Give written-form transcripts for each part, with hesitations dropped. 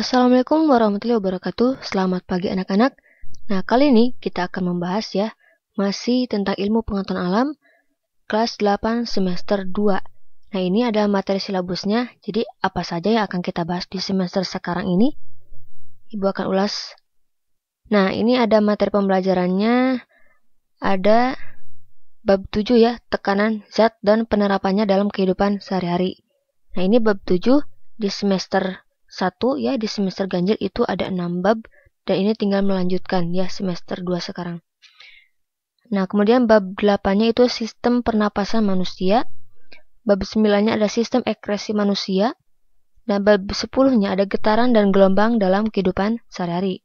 Assalamualaikum warahmatullahi wabarakatuh. Selamat pagi anak-anak. Nah, kali ini kita akan membahas ya, masih tentang ilmu pengetahuan alam, kelas 8 semester 2. Nah, ini adalah materi silabusnya. Jadi, apa saja yang akan kita bahas di semester sekarang ini? Ibu akan ulas. Nah, ini ada materi pembelajarannya. Ada bab 7 ya, tekanan zat dan penerapannya dalam kehidupan sehari-hari. Nah, ini bab 7 di semester 1 ya, di semester ganjil itu ada 6 bab, dan ini tinggal melanjutkan ya semester 2 sekarang. Nah, kemudian bab 8-nya itu sistem pernapasan manusia, bab 9-nya ada sistem ekskresi manusia, dan bab 10-nya ada getaran dan gelombang dalam kehidupan sehari-hari.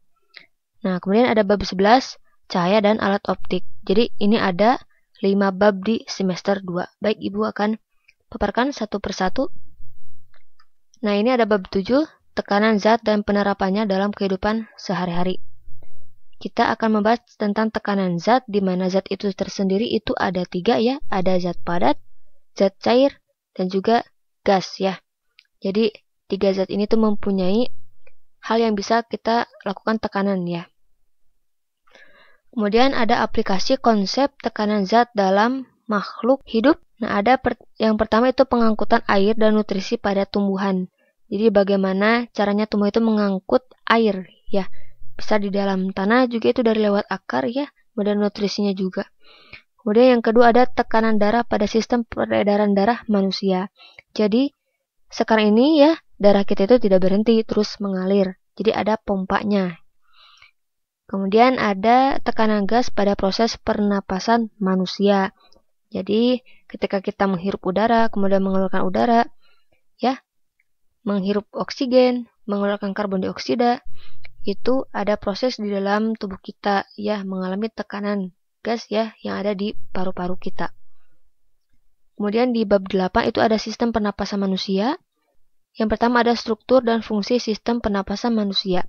Nah, kemudian ada bab 11, cahaya dan alat optik. Jadi ini ada 5 bab di semester 2. Baik, Ibu akan paparkan satu persatu. Nah, ini ada bab 7, tekanan zat dan penerapannya dalam kehidupan sehari-hari. Kita akan membahas tentang tekanan zat, di mana zat itu tersendiri itu ada 3 ya, ada zat padat, zat cair, dan juga gas ya. Jadi 3 zat ini tuh mempunyai hal yang bisa kita lakukan tekanan ya. Kemudian ada aplikasi konsep tekanan zat dalam makhluk hidup. Nah, ada yang pertama itu pengangkutan air dan nutrisi pada tumbuhan. Jadi bagaimana caranya tumbuh itu mengangkut air ya. Bisa di dalam tanah juga itu dari lewat akar ya, kemudian nutrisinya juga. Kemudian yang kedua ada tekanan darah pada sistem peredaran darah manusia. Jadi sekarang ini ya, darah kita itu tidak berhenti terus mengalir. Jadi ada pompanya. Kemudian ada tekanan gas pada proses pernapasan manusia. Jadi ketika kita menghirup udara, kemudian mengeluarkan udara, ya, menghirup oksigen, mengeluarkan karbon dioksida, itu ada proses di dalam tubuh kita, ya, mengalami tekanan gas, ya, yang ada di paru-paru kita. Kemudian di bab 8 itu ada sistem pernapasan manusia. Yang pertama ada struktur dan fungsi sistem pernapasan manusia.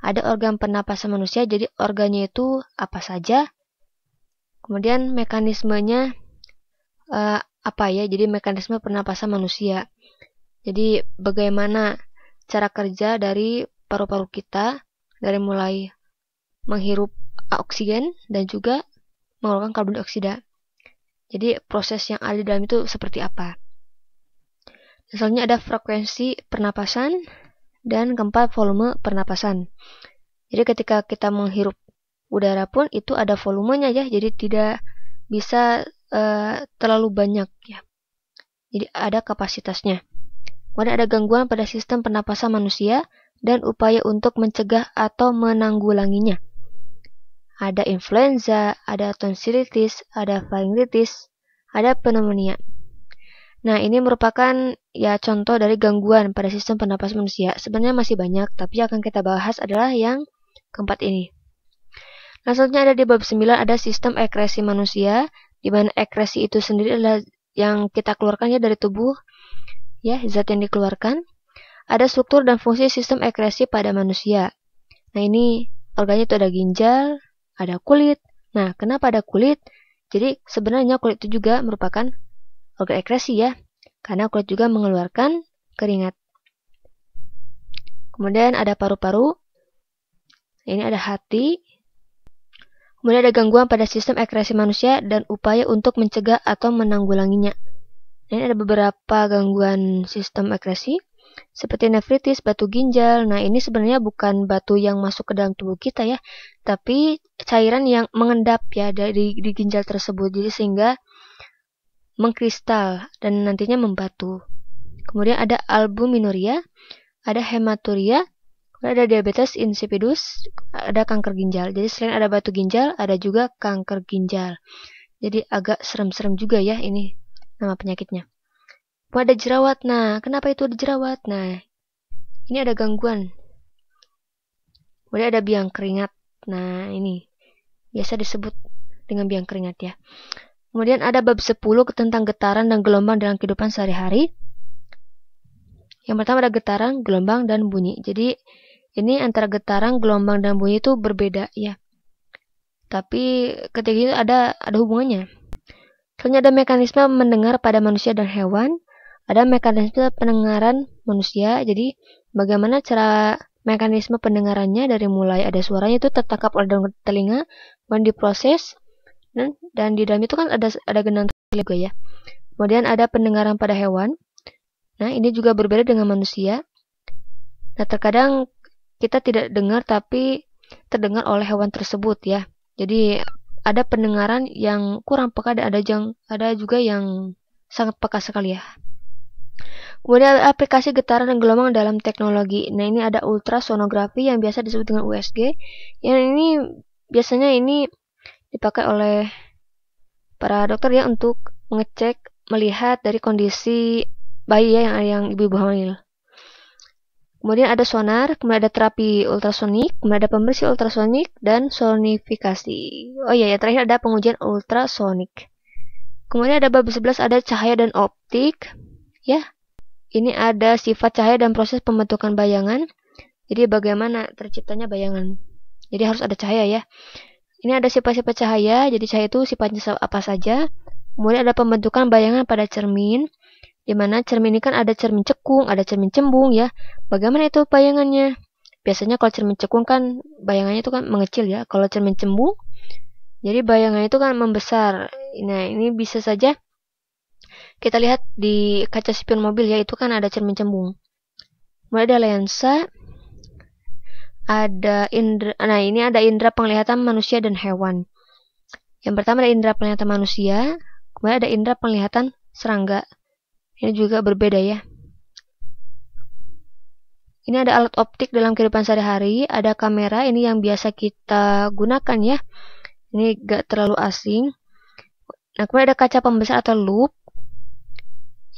Ada organ pernapasan manusia, jadi organnya itu apa saja. Kemudian mekanismenya apa ya, jadi mekanisme pernapasan manusia. Jadi bagaimana cara kerja dari paru-paru kita, dari mulai menghirup oksigen dan juga mengeluarkan karbon dioksida. Jadi proses yang ada di dalam itu seperti apa. Misalnya ada frekuensi pernapasan dan keempat volume pernapasan. Jadi ketika kita menghirup udara pun itu ada volumenya ya, jadi tidak bisa terlalu banyak ya. Jadi ada kapasitasnya. Kemudian ada gangguan pada sistem pernapasan manusia dan upaya untuk mencegah atau menanggulanginya. Ada influenza, ada tonsilitis, ada faringitis, ada pneumonia. Nah, ini merupakan ya contoh dari gangguan pada sistem pernapasan manusia. Sebenarnya masih banyak, tapi yang akan kita bahas adalah yang keempat ini. Nah, selanjutnya ada di bab 9 ada sistem ekskresi manusia, di mana ekskresi itu sendiri adalah yang kita keluarkan ya dari tubuh, ya, zat yang dikeluarkan. Ada struktur dan fungsi sistem ekskresi pada manusia. Nah, ini organnya itu ada ginjal, ada kulit. Nah, kenapa ada kulit? Jadi sebenarnya kulit itu juga merupakan organ ekskresi ya, karena kulit juga mengeluarkan keringat. Kemudian ada paru-paru. Ini ada hati. Kemudian ada gangguan pada sistem ekskresi manusia dan upaya untuk mencegah atau menanggulanginya. Ini ada beberapa gangguan sistem ekskresi seperti nefritis, batu ginjal. Nah, ini sebenarnya bukan batu yang masuk ke dalam tubuh kita ya, tapi cairan yang mengendap ya di ginjal tersebut, jadi sehingga mengkristal dan nantinya membatu. Kemudian ada albuminuria, ada hematuria, ada diabetes insipidus, ada kanker ginjal. Jadi selain ada batu ginjal, ada juga kanker ginjal. Jadi agak serem-serem juga ya ini nama penyakitnya. Ada jerawat. Nah, kenapa itu ada jerawat? Nah, ini ada gangguan. Kemudian ada biang keringat. Nah, ini biasa disebut dengan biang keringat ya. Kemudian ada bab 10 tentang getaran dan gelombang dalam kehidupan sehari-hari. Yang pertama ada getaran, gelombang, dan bunyi. Jadi ini antara getaran, gelombang, dan bunyi itu berbeda ya. Tapi ketika itu ada hubungannya. Selanjutnya ada mekanisme mendengar pada manusia dan hewan. Ada mekanisme pendengaran manusia. Jadi Bagaimana cara mekanisme pendengarannya dari mulai ada suaranya itu tertangkap oleh telinga, kemudian diproses, dan di dalam itu kan ada genang telinga juga ya. Kemudian ada pendengaran pada hewan. Nah, ini juga berbeda dengan manusia. Nah, terkadang kita tidak dengar tapi terdengar oleh hewan tersebut ya. Jadi ada pendengaran yang kurang peka dan ada juga yang sangat peka sekali ya. Kemudian ada aplikasi getaran dan gelombang dalam teknologi. Nah, ini ada ultrasonografi yang biasa disebut dengan USG. Yang ini biasanya ini dipakai oleh para dokter ya untuk melihat dari kondisi bayi ya yang ibu-ibu hamil. Kemudian ada sonar, kemudian ada terapi ultrasonik, kemudian ada pembersih ultrasonik, dan sonifikasi. Oh iya, ya terakhir ada pengujian ultrasonik. Kemudian ada bab 11 ada cahaya dan optik. Ya, ini ada sifat cahaya dan proses pembentukan bayangan. Jadi bagaimana terciptanya bayangan. Jadi harus ada cahaya ya. Ini ada sifat-sifat cahaya, jadi cahaya itu sifatnya apa saja. Kemudian ada pembentukan bayangan pada cermin. Di mana cermin ini kan ada cermin cekung, ada cermin cembung ya. Bagaimana itu bayangannya? Biasanya kalau cermin cekung kan bayangannya itu kan mengecil ya. Kalau cermin cembung, jadi bayangannya itu kan membesar. Nah, ini bisa saja kita lihat di kaca spion mobil ya, itu kan ada cermin cembung. Kemudian ada lensa, ada indera. Nah, ini ada indera penglihatan manusia dan hewan. Yang pertama ada indera penglihatan manusia, kemudian ada indera penglihatan serangga. Ini juga berbeda ya. Ini ada alat optik dalam kehidupan sehari-hari, ada kamera ini yang biasa kita gunakan ya. Ini gak terlalu asing. Nah, kemudian ada kaca pembesar atau loupe.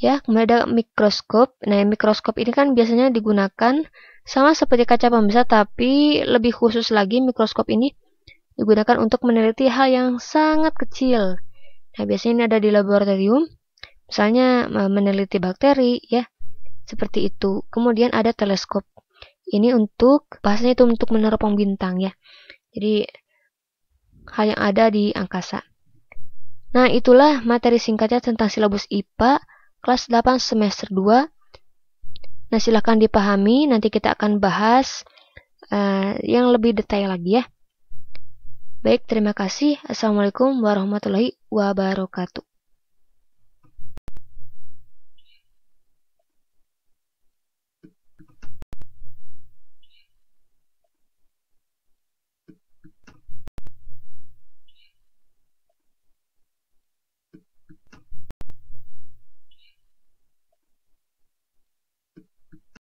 Ya, kemudian ada mikroskop. Nah, mikroskop ini kan biasanya digunakan sama seperti kaca pembesar, tapi lebih khusus lagi mikroskop ini digunakan untuk meneliti hal yang sangat kecil. Nah, biasanya ini ada di laboratorium. Misalnya meneliti bakteri ya, seperti itu. Kemudian ada teleskop. Ini bahasanya itu untuk meneropong bintang ya. Jadi hal yang ada di angkasa. Nah, itulah materi singkatnya tentang silabus IPA kelas 8 semester 2. Nah, silahkan dipahami. Nanti kita akan bahas yang lebih detail lagi ya. Baik, terima kasih. Assalamualaikum warahmatullahi wabarakatuh.